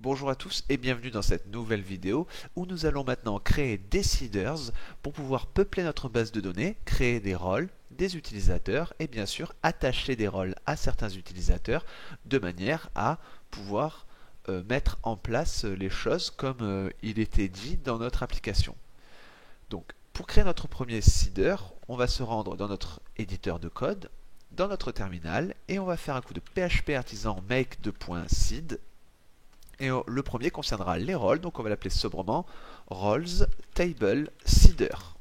Bonjour à tous et bienvenue dans cette nouvelle vidéo où nous allons maintenant créer des seeders pour pouvoir peupler notre base de données, créer des rôles, des utilisateurs et bien sûr attacher des rôles à certains utilisateurs de manière à pouvoir mettre en place les choses comme il était dit dans notre application. Donc pour créer notre premier seeder, on va se rendre dans notre éditeur de code, dans notre terminal et on va faire un coup de PHP artisan make2.seed. Et le premier concernera les rôles, donc on va l'appeler sobrement roles table seeder.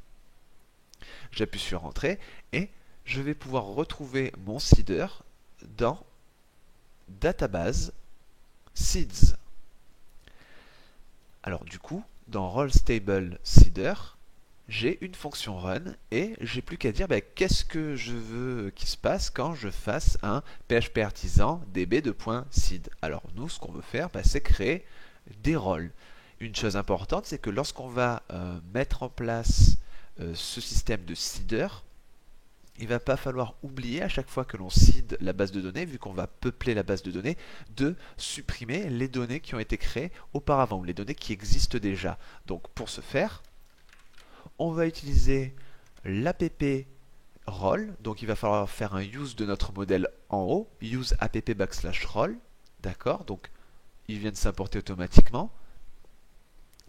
J'appuie sur entrée et je vais pouvoir retrouver mon seeder dans database seeds. Alors du coup, dans roles table seeder, j'ai une fonction run et j'ai plus qu'à dire qu'est-ce que je veux qu'il se passe quand je fasse un PHP artisan db2.seed. Alors nous, ce qu'on veut faire, c'est créer des rôles. Une chose importante, c'est que lorsqu'on va mettre en place ce système de seeder, il ne va pas falloir oublier à chaque fois que l'on seed la base de données, vu qu'on va peupler la base de données, de supprimer les données qui ont été créées auparavant, ou les données qui existent déjà. Donc pour ce faire, on va utiliser l'app role, donc il va falloir faire un use de notre modèle en haut, use app/role, d'accord, donc il vient de s'importer automatiquement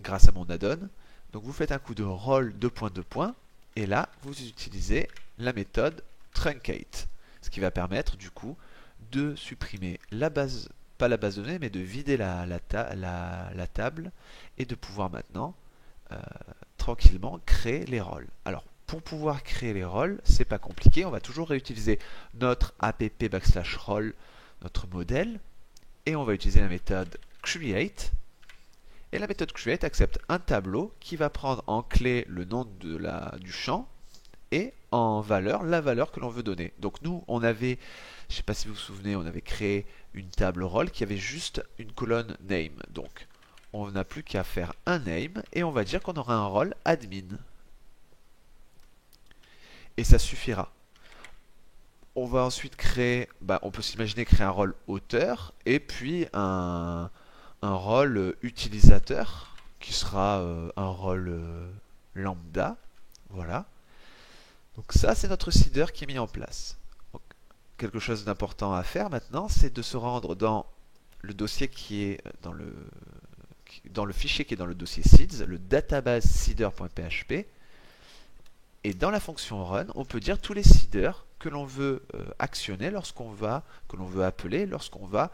grâce à mon add-on. Donc vous faites un coup de role : et là vous utilisez la méthode truncate, ce qui va permettre du coup de supprimer la base, pas la base de données, mais de vider la table et de pouvoir maintenant tranquillement créer les rôles. Alors pour pouvoir créer les rôles, c'est pas compliqué, on va toujours réutiliser notre app/role, notre modèle, et on va utiliser la méthode create. Et la méthode create accepte un tableau qui va prendre en clé le nom du champ et en valeur la valeur que l'on veut donner. Donc nous, on avait, je ne sais pas si vous vous souvenez, on avait créé une table rôle qui avait juste une colonne name. Donc on n'a plus qu'à faire un name et on va dire qu'on aura un rôle admin. Et ça suffira. On va ensuite créer, on peut s'imaginer créer un rôle auteur et puis un rôle utilisateur qui sera un rôle lambda. Voilà. Donc ça, c'est notre seeder qui est mis en place. Donc, quelque chose d'important à faire maintenant, c'est de se rendre dans le dossier qui est dans le fichier qui est dans le dossier seeds, le database seeder.php. Et dans la fonction run, on peut dire tous les seeders que l'on veut actionner que l'on veut appeler lorsqu'on va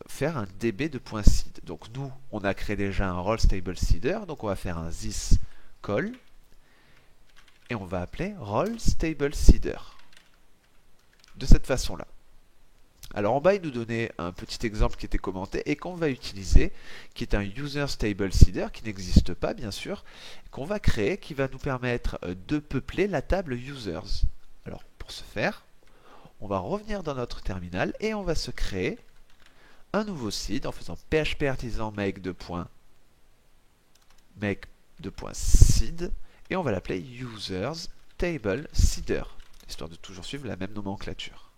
faire un db2.seed. Donc nous, on a créé déjà un role stable seeder, donc on va faire un this call et on va appeler role stable seeder de cette façon-là. Alors en bas, il nous donnait un petit exemple qui était commenté et qu'on va utiliser, qui est un user stable seeder qui n'existe pas bien sûr, qu'on va créer, qui va nous permettre de peupler la table users. Alors pour ce faire, on va revenir dans notre terminal et on va se créer un nouveau seed en faisant php artisan make2.seed et on va l'appeler users table seeder, histoire de toujours suivre la même nomenclature.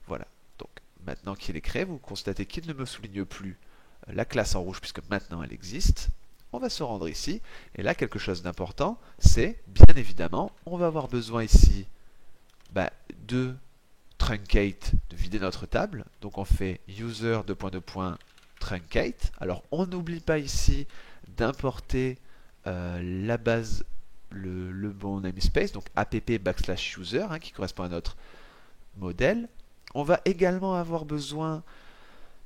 Voilà. Donc maintenant qu'il est créé, vous constatez qu'il ne me souligne plus la classe en rouge puisque maintenant elle existe. On va se rendre ici et là quelque chose d'important, c'est bien évidemment, on va avoir besoin ici de truncate, de vider notre table. Donc on fait user truncate. Alors on n'oublie pas ici d'importer la base, le bon namespace, donc app/user qui correspond à notre modèle. On va également avoir besoin,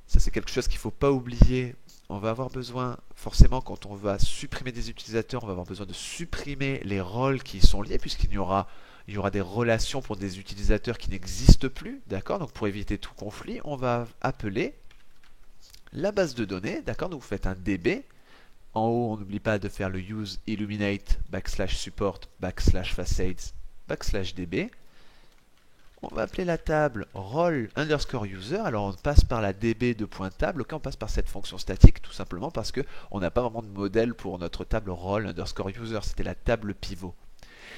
ça c'est quelque chose qu'il ne faut pas oublier, on va avoir besoin, forcément quand on va supprimer des utilisateurs, on va avoir besoin de supprimer les rôles qui y sont liés, puisqu'il y aura des relations pour des utilisateurs qui n'existent plus, d'accord. Donc pour éviter tout conflit, on va appeler la base de données, d'accord. Donc vous faites un db, en haut on n'oublie pas de faire le use illuminate /support /facades /db. On va appeler la table role underscore user. Alors on passe par la db2.table, on passe par cette fonction statique tout simplement parce qu'on n'a pas vraiment de modèle pour notre table role underscore user, c'était la table pivot.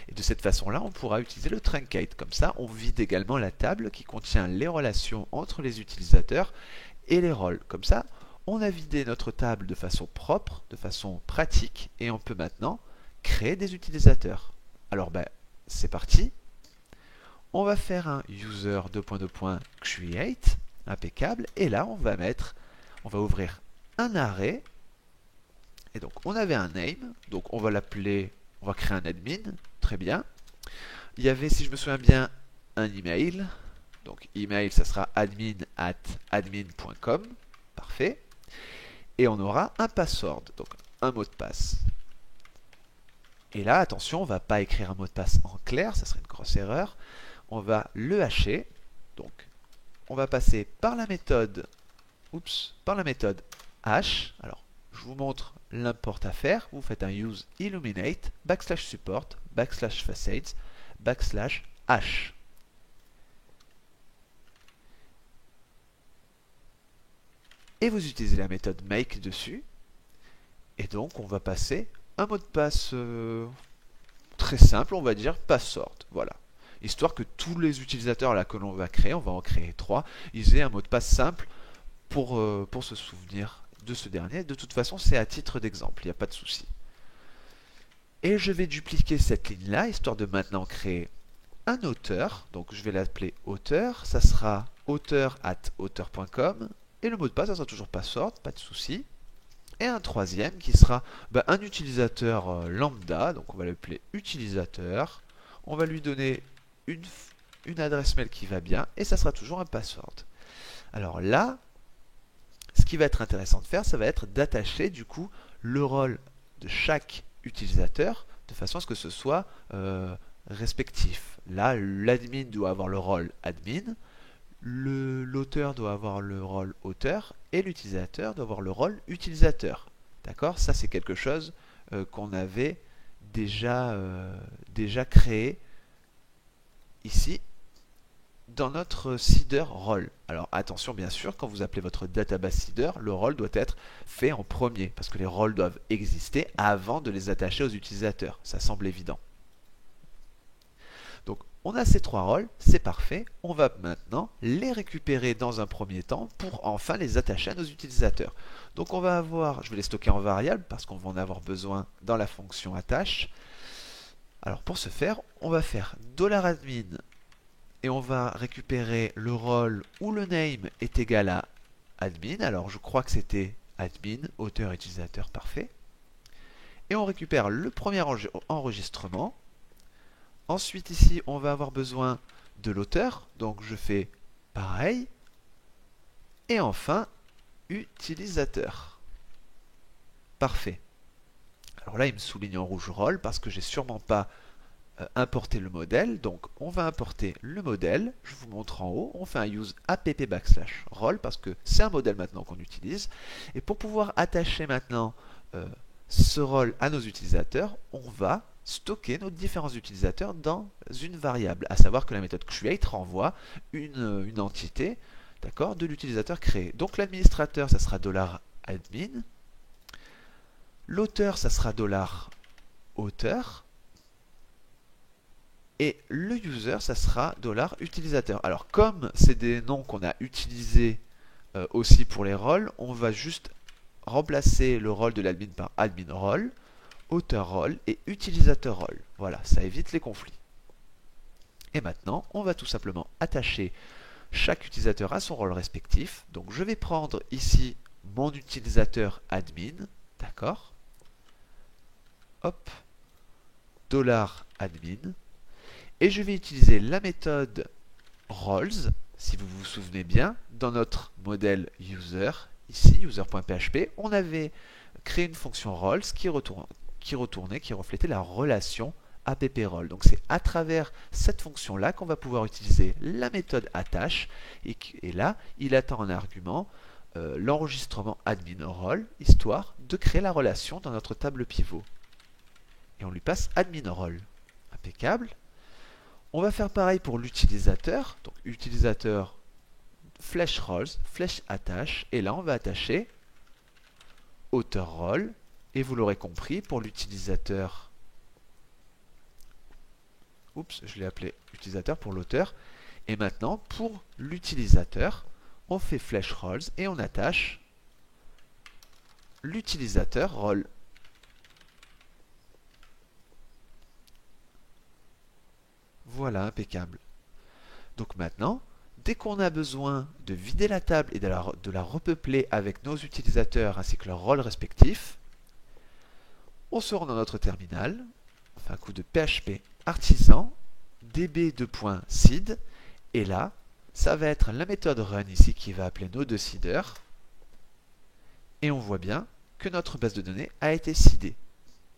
Et de cette façon-là, on pourra utiliser le truncate. Comme ça, on vide également la table qui contient les relations entre les utilisateurs et les rôles. Comme ça, on a vidé notre table de façon propre, de façon pratique, et on peut maintenant créer des utilisateurs. Alors c'est parti. On va faire un user create, impeccable, et là on va ouvrir un array, et donc on avait un name, donc on va l'appeler, on va créer un admin, très bien. Il y avait, si je me souviens bien, un email, donc email ça sera admin@admin.com, parfait, et on aura un password, donc un mot de passe. Et là, attention, on ne va pas écrire un mot de passe en clair, ça serait une grosse erreur. On va le hacher. Donc, on va passer par la méthode, hash. Alors, je vous montre l'import à faire. Vous faites un use illuminate /support /facades /hash. Et vous utilisez la méthode make dessus. Et donc, on va passer un mot de passe très simple, on va dire password. Voilà. Histoire que tous les utilisateurs là que l'on va créer, on va en créer 3, ils aient un mot de passe simple pour se souvenir de ce dernier. De toute façon, c'est à titre d'exemple, il n'y a pas de souci. Et je vais dupliquer cette ligne-là, histoire de maintenant créer un auteur. Donc je vais l'appeler auteur, ça sera auteur@auteur.com. Et le mot de passe, ça sera toujours password, pas de souci. Et un troisième qui sera un utilisateur lambda, donc on va l'appeler utilisateur. On va lui donner une adresse mail qui va bien, et ça sera toujours un password. Alors là, ce qui va être intéressant de faire, ça va être d'attacher du coup le rôle de chaque utilisateur de façon à ce que ce soit respectif. Là, l'admin doit avoir le rôle admin, l'auteur doit avoir le rôle auteur, et l'utilisateur doit avoir le rôle utilisateur. D'accord? Ça, c'est quelque chose qu'on avait déjà créé ici dans notre seeder role. Alors attention, bien sûr, quand vous appelez votre database seeder, le rôle doit être fait en premier, parce que les rôles doivent exister avant de les attacher aux utilisateurs. Ça semble évident. Donc on a ces 3 rôles, c'est parfait. On va maintenant les récupérer dans un premier temps pour enfin les attacher à nos utilisateurs. Donc on va avoir, je vais les stocker en variable parce qu'on va en avoir besoin dans la fonction attache. Alors pour ce faire, on va faire $admin et on va récupérer le rôle où le name est égal à admin. Alors je crois que c'était admin, auteur, utilisateur, parfait. Et on récupère le premier enregistrement. Ensuite ici, on va avoir besoin de l'auteur, donc je fais pareil. Et enfin, utilisateur. Parfait. Alors là, il me souligne en rouge rôle parce que j'ai sûrement pas importé le modèle. Donc on va importer le modèle. Je vous montre en haut. On fait un use app/role parce que c'est un modèle maintenant qu'on utilise. Et pour pouvoir attacher maintenant ce rôle à nos utilisateurs, on va stocker nos différents utilisateurs dans une variable, à savoir que la méthode create renvoie une entité, d'accord, de l'utilisateur créé. Donc l'administrateur, ça sera $admin, l'auteur, ça sera $auteur, et le user, ça sera $utilisateur. Alors comme c'est des noms qu'on a utilisés aussi pour les rôles, on va juste remplacer le rôle de l'admin par admin role, auteur rôle et utilisateur rôle. Voilà, ça évite les conflits. Et maintenant, on va tout simplement attacher chaque utilisateur à son rôle respectif. Donc je vais prendre ici mon utilisateur admin, d'accord? Hop, $admin. Et je vais utiliser la méthode roles, si vous vous souvenez bien, dans notre modèle user, ici, user.php, on avait créé une fonction roles qui reflétait la relation app-role. Donc c'est à travers cette fonction-là qu'on va pouvoir utiliser la méthode attache, et là, il attend en argument l'enregistrement admin role, histoire de créer la relation dans notre table pivot. Et on lui passe admin role. Impeccable. On va faire pareil pour l'utilisateur. Donc utilisateur flèche roles, flèche attache, et là on va attacher auteur role, et vous l'aurez compris, pour l'utilisateur, je l'ai appelé utilisateur pour l'auteur, et maintenant pour l'utilisateur, on fait flèche roles et on attache l'utilisateur rôle. Voilà, impeccable. Donc maintenant, dès qu'on a besoin de vider la table et de la repeupler avec nos utilisateurs ainsi que leurs rôles respectifs, on se rend dans notre terminal, on fait un coup de PHP artisan, db2.seed, et là, ça va être la méthode run ici qui va appeler nos deux seeders, et on voit bien que notre base de données a été seedée.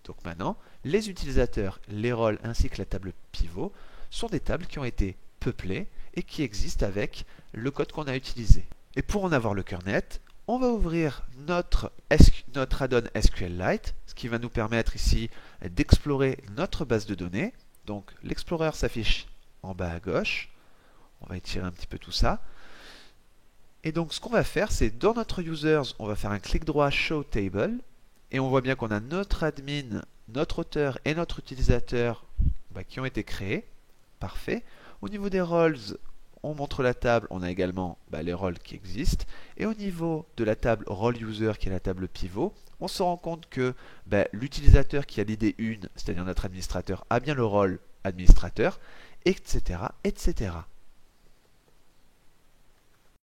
Donc maintenant, les utilisateurs, les rôles ainsi que la table pivot sont des tables qui ont été peuplées et qui existent avec le code qu'on a utilisé. Et pour en avoir le cœur net, on va ouvrir notre add-on SQLite, ce qui va nous permettre ici d'explorer notre base de données. Donc l'Explorer s'affiche en bas à gauche. On va étirer un petit peu tout ça. Et donc ce qu'on va faire, c'est dans notre users, on va faire un clic droit Show Table. Et on voit bien qu'on a notre admin, notre auteur et notre utilisateur qui ont été créés. Parfait. Au niveau des roles, on montre la table, on a également les rôles qui existent. Et au niveau de la table role user, qui est la table pivot, on se rend compte que l'utilisateur qui a l'id 1, c'est-à-dire notre administrateur, a bien le rôle administrateur, etc., etc.